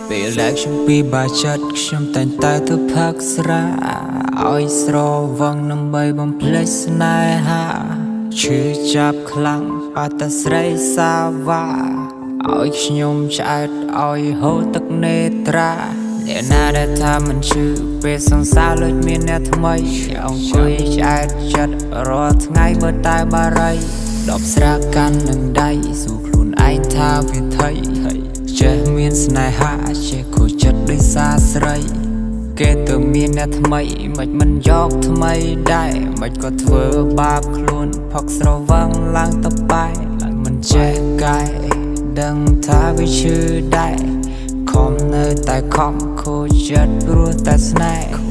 ពេលដែលខ្ញុំពីបាចិត្តខ្ញុំតែងតែទៅផឹកស្រាឲ្យស្រវឹងដើម្បីបំភ្លេចស្នេហាឈឺចាប់ខ្លាំងបាត់តែស្រីសាវ៉ាឲ្យខ្ញុំឆ្អែតឲ្យហូរទឹកនេត្រាអ្នកណាដែលថាមិនឈឺពេលសង្សារលុចមានអ្នកថ្មីអង្គុយឆ្អែតចិត្តរាល់ថ្ងៃមើលតែបារីដបស្រាកាន់នឹងដៃសួរខ្លួនឯងថាវាថៃចេះមានស្នេហាចេះខូចចិត្តដោយសារស្រីគេទៅមានអ្នកថ្មីមិនមិនយកថ្មីដែរមិនក៏ធ្វើបាបខ្លួនផឹកស្រវឹងឡើងទៅបែកឡើងមិនចេះកែដឹងថាវាឈឺដែរខំនៅតែខំខូចចិត្តព្រោះតែស្នេហ៍